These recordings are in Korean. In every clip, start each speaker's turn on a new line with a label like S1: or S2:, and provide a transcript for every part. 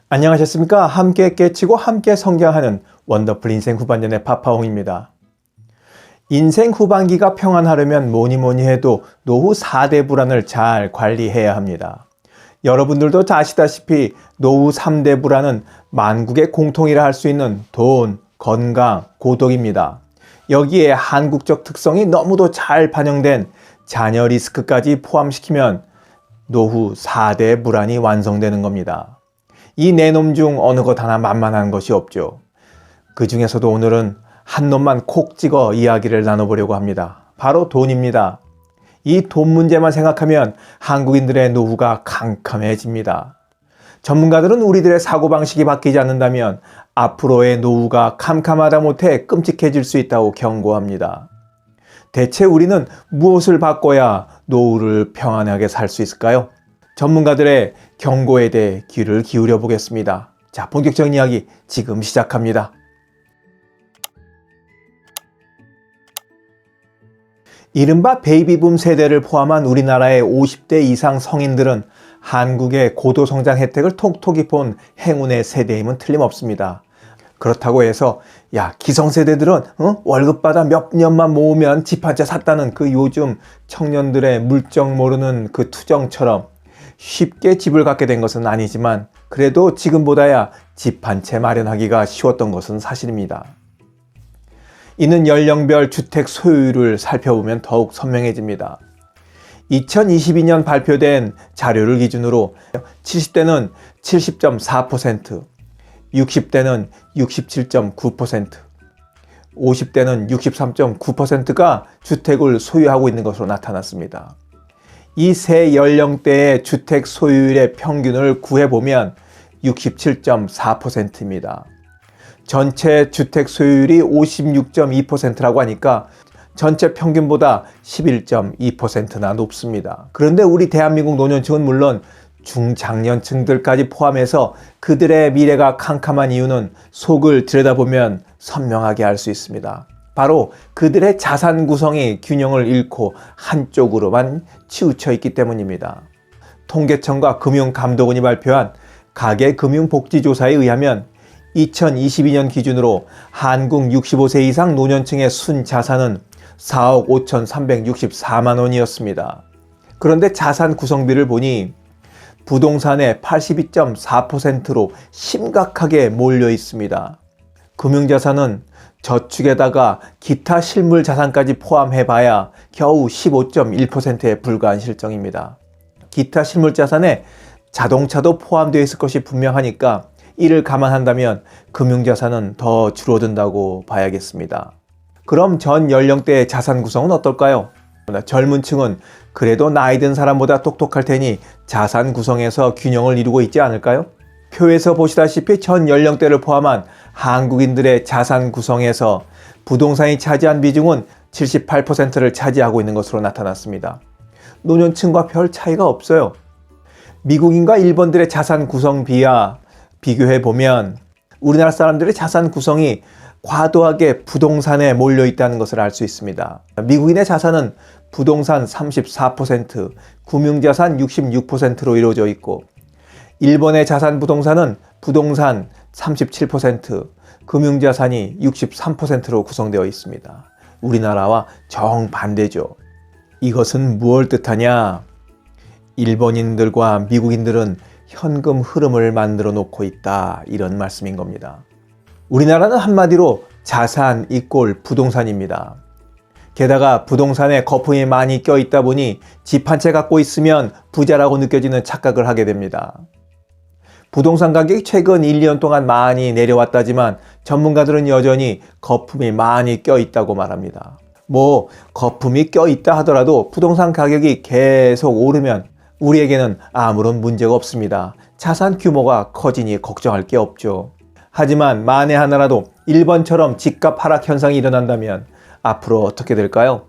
S1: 안녕하셨습니까? 함께 깨치고 함께 성장하는 원더풀 인생 후반전의 파파홍입니다. 인생 후반기가 평안하려면 뭐니 해도 노후 4대 불안을 잘 관리해야 합니다. 여러분들도 아시다시피 노후 3대 불안은 만국의 공통이라 할 수 있는 돈, 건강, 고독입니다. 여기에 한국적 특성이 너무도 잘 반영된 자녀 리스크까지 포함시키면 노후 4대 불안이 완성되는 겁니다. 이 네 놈 중 어느 것 하나 만만한 것이 없죠. 그 중에서도 오늘은 한 놈만 콕 찍어 이야기를 나눠보려고 합니다. 바로 돈입니다. 이 돈 문제만 생각하면 한국인들의 노후가 캄캄해집니다. 전문가들은 우리들의 사고방식이 바뀌지 않는다면 앞으로의 노후가 캄캄하다 못해 끔찍해질 수 있다고 경고합니다. 대체 우리는 무엇을 바꿔야 노후를 평안하게 살 수 있을까요? 전문가들의 경고에 대해 귀를 기울여 보겠습니다. 자, 본격적인 이야기 지금 시작합니다. 이른바 베이비붐 세대를 포함한 우리나라의 50대 이상 성인들은 한국의 고도성장 혜택을 톡톡히 본 행운의 세대임은 틀림없습니다. 그렇다고 해서 기성세대들은 월급 받아 몇 년만 모으면 집 한 채 샀다는 그 요즘 청년들의 물정 모르는 그 투정처럼 쉽게 집을 갖게 된 것은 아니지만 그래도 지금보다야 집 한 채 마련하기가 쉬웠던 것은 사실입니다. 이는 연령별 주택 소유율을 살펴보면 더욱 선명해집니다. 2022년 발표된 자료를 기준으로 70대는 70.4%, 60대는 67.9%, 50대는 63.9%가 주택을 소유하고 있는 것으로 나타났습니다. 이 세 연령대의 주택 소유율의 평균을 구해보면 67.4%입니다. 전체 주택 소유율이 56.2%라고 하니까 전체 평균보다 11.2%나 높습니다. 그런데 우리 대한민국 노년층은 물론 중장년층들까지 포함해서 그들의 미래가 캄캄한 이유는 속을 들여다보면 선명하게 알 수 있습니다. 바로 그들의 자산 구성이 균형을 잃고 한쪽으로만 치우쳐 있기 때문입니다. 통계청과 금융감독원이 발표한 가계금융복지조사에 의하면 2022년 기준으로 한국 65세 이상 노년층의 순자산은 4억 5,364만 원이었습니다. 그런데 자산 구성비를 보니 부동산의 82.4%로 심각하게 몰려 있습니다. 금융자산은 저축에다가 기타 실물 자산까지 포함해봐야 겨우 15.1%에 불과한 실정입니다. 기타 실물 자산에 자동차도 포함되어 있을 것이 분명하니까 이를 감안한다면 금융자산은 더 줄어든다고 봐야겠습니다. 그럼 전 연령대의 자산 구성은 어떨까요? 젊은 층은 그래도 나이 든 사람보다 똑똑할 테니 자산 구성에서 균형을 이루고 있지 않을까요? 표에서 보시다시피 전 연령대를 포함한 한국인들의 자산 구성에서 부동산이 차지한 비중은 78%를 차지하고 있는 것으로 나타났습니다. 노년층과 별 차이가 없어요. 미국인과 일본들의 자산 구성 비와 비교해보면 우리나라 사람들의 자산 구성이 과도하게 부동산에 몰려 있다는 것을 알 수 있습니다. 미국인의 자산은 부동산 34%, 금융자산 66%로 이루어져 있고 일본의 자산 부동산은 부동산 37%, 금융자산이 63%로 구성되어 있습니다. 우리나라와 정반대죠. 이것은 무엇을 뜻하냐? 일본인들과 미국인들은 현금 흐름을 만들어 놓고 있다, 이런 말씀인 겁니다. 우리나라는 한마디로 자산 이꼴 부동산입니다. 게다가 부동산에 거품이 많이 껴있다 보니 집 한 채 갖고 있으면 부자라고 느껴지는 착각을 하게 됩니다. 부동산 가격이 최근 1, 2년 동안 많이 내려왔다지만 전문가들은 여전히 거품이 많이 껴있다고 말합니다. 거품이 껴있다 하더라도 부동산 가격이 계속 오르면 우리에게는 아무런 문제가 없습니다. 자산 규모가 커지니 걱정할 게 없죠. 하지만 만에 하나라도 일본처럼 집값 하락 현상이 일어난다면 앞으로 어떻게 될까요?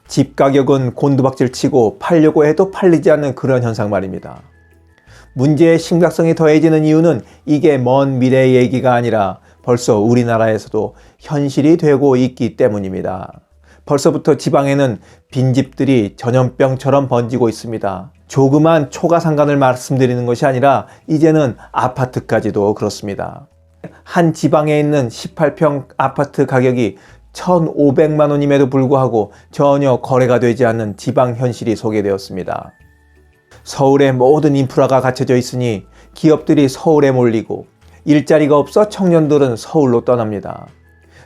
S1: 집 가격은 곤두박질 치고 팔려고 해도 팔리지 않는 그런 현상 말입니다. 문제의 심각성이 더해지는 이유는 이게 먼 미래의 얘기가 아니라 벌써 우리나라에서도 현실이 되고 있기 때문입니다. 벌써부터 지방에는 빈집들이 전염병처럼 번지고 있습니다. 조그만 초가상간을 말씀드리는 것이 아니라 이제는 아파트까지도 그렇습니다. 한 지방에 있는 18평 아파트 가격이 1,500만 원임에도 불구하고 전혀 거래가 되지 않는 지방 현실이 소개되었습니다. 서울에 모든 인프라가 갖춰져 있으니 기업들이 서울에 몰리고 일자리가 없어 청년들은 서울로 떠납니다.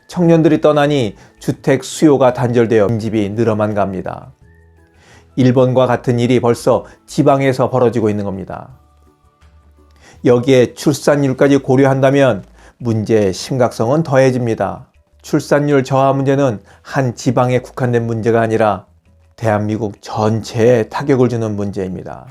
S1: 청년들이 떠나니 주택 수요가 단절되어 빈집이 늘어만 갑니다. 일본과 같은 일이 벌써 지방에서 벌어지고 있는 겁니다. 여기에 출산율까지 고려한다면 문제의 심각성은 더해집니다. 출산율 저하 문제는 한 지방에 국한된 문제가 아니라 대한민국 전체에 타격을 주는 문제입니다.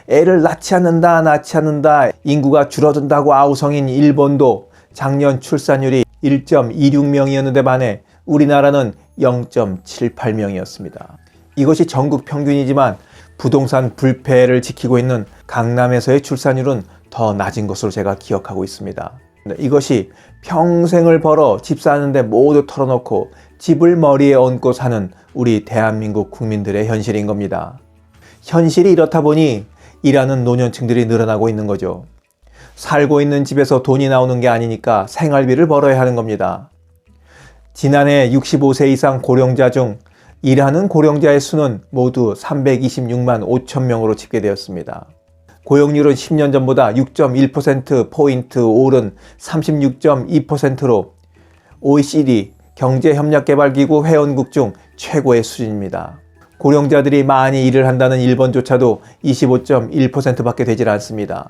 S1: 애를 낳지 않는다, 인구가 줄어든다고 아우성인 일본도 작년 출산율이 1.26명이었는데 반해 우리나라는 0.78명이었습니다. 이것이 전국 평균이지만 부동산 불패를 지키고 있는 강남에서의 출산율은 더 낮은 것으로 제가 기억하고 있습니다. 이것이 평생을 벌어 집 사는데 모두 털어놓고 집을 머리에 얹고 사는 우리 대한민국 국민들의 현실인 겁니다. 현실이 이렇다 보니 일하는 노년층들이 늘어나고 있는 거죠. 살고 있는 집에서 돈이 나오는 게 아니니까 생활비를 벌어야 하는 겁니다. 지난해 65세 이상 고령자 중 일하는 고령자의 수는 모두 326만 5천 명으로 집계되었습니다. 고용률은 10년 전보다 6.1%포인트 오른 36.2%로 OECD 경제협력개발기구 회원국 중 최고의 수준입니다. 고령자들이 많이 일을 한다는 일본조차도 25.1%밖에 되질 않습니다.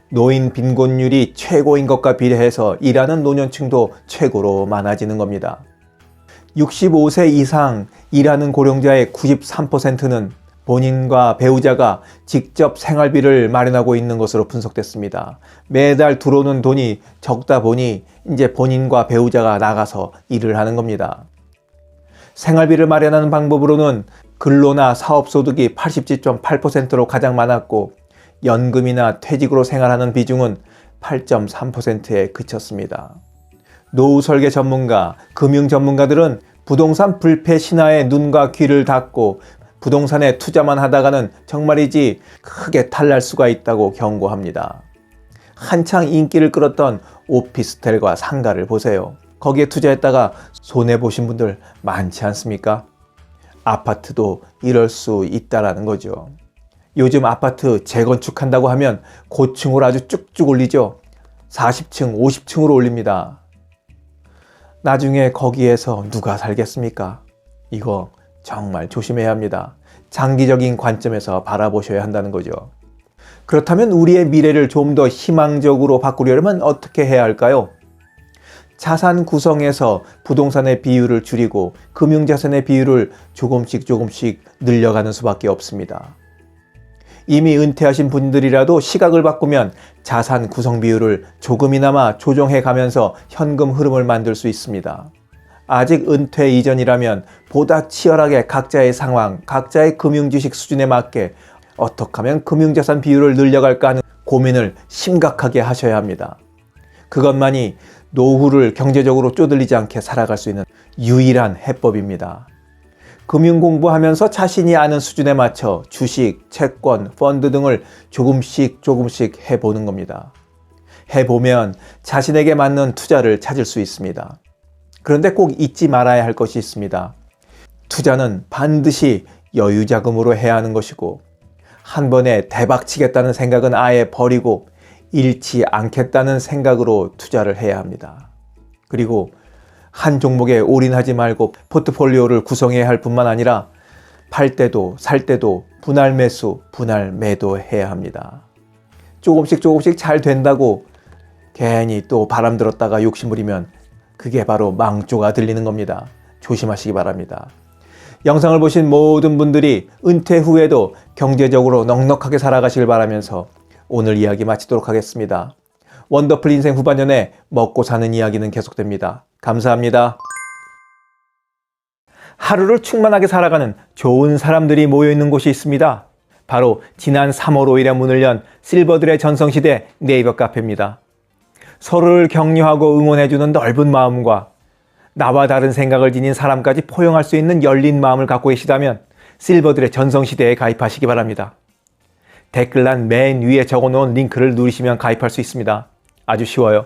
S1: 노인 빈곤율이 최고인 것과 비례해서 일하는 노년층도 최고로 많아지는 겁니다. 65세 이상 일하는 고령자의 93%는 본인과 배우자가 직접 생활비를 마련하고 있는 것으로 분석됐습니다. 매달 들어오는 돈이 적다 보니 이제 본인과 배우자가 나가서 일을 하는 겁니다. 생활비를 마련하는 방법으로는 근로나 사업소득이 87.8%로 가장 많았고 연금이나 퇴직으로 생활하는 비중은 8.3%에 그쳤습니다. 노후 설계 전문가, 금융 전문가들은 부동산 불패 신화에 눈과 귀를 닫고 부동산에 투자만 하다가는 정말이지 크게 탈날 수가 있다고 경고합니다. 한창 인기를 끌었던 오피스텔과 상가를 보세요. 거기에 투자했다가 손해보신 분들 많지 않습니까? 아파트도 이럴 수 있다라는 거죠. 요즘 아파트 재건축한다고 하면 고층으로 아주 쭉쭉 올리죠. 40층, 50층으로 올립니다. 나중에 거기에서 누가 살겠습니까? 이거 정말 조심해야 합니다. 장기적인 관점에서 바라보셔야 한다는 거죠. 그렇다면 우리의 미래를 좀 더 희망적으로 바꾸려면 어떻게 해야 할까요? 자산 구성에서 부동산의 비율을 줄이고 금융자산의 비율을 조금씩 늘려가는 수밖에 없습니다. 이미 은퇴하신 분들이라도 시각을 바꾸면 자산 구성 비율을 조금이나마 조정해 가면서 현금 흐름을 만들 수 있습니다. 아직 은퇴 이전이라면 보다 치열하게 각자의 상황, 각자의 금융지식 수준에 맞게 어떻게 하면 금융자산 비율을 늘려갈까 하는 고민을 심각하게 하셔야 합니다. 그것만이 노후를 경제적으로 쪼들리지 않게 살아갈 수 있는 유일한 해법입니다. 금융 공부하면서 자신이 아는 수준에 맞춰 주식, 채권, 펀드 등을 조금씩 해보는 겁니다. 해보면 자신에게 맞는 투자를 찾을 수 있습니다. 그런데 꼭 잊지 말아야 할 것이 있습니다. 투자는 반드시 여유자금으로 해야 하는 것이고 한 번에 대박 치겠다는 생각은 아예 버리고 잃지 않겠다는 생각으로 투자를 해야 합니다. 그리고 한 종목에 올인하지 말고 포트폴리오를 구성해야 할 뿐만 아니라 팔 때도 살 때도 분할 매수, 분할 매도 해야 합니다. 조금씩 잘 된다고 괜히 또 바람 들었다가 욕심부리면 그게 바로 망조가 들리는 겁니다. 조심하시기 바랍니다. 영상을 보신 모든 분들이 은퇴 후에도 경제적으로 넉넉하게 살아가시길 바라면서 오늘 이야기 마치도록 하겠습니다. 원더풀 인생 후반년에 먹고 사는 이야기는 계속됩니다. 감사합니다. 하루를 충만하게 살아가는 좋은 사람들이 모여있는 곳이 있습니다. 바로 지난 3월 5일에 문을 연 실버들의 전성시대 네이버 카페입니다. 서로를 격려하고 응원해주는 넓은 마음과 나와 다른 생각을 지닌 사람까지 포용할 수 있는 열린 마음을 갖고 계시다면 실버들의 전성시대에 가입하시기 바랍니다. 댓글란 맨 위에 적어놓은 링크를 누르시면 가입할 수 있습니다. 아주 쉬워요.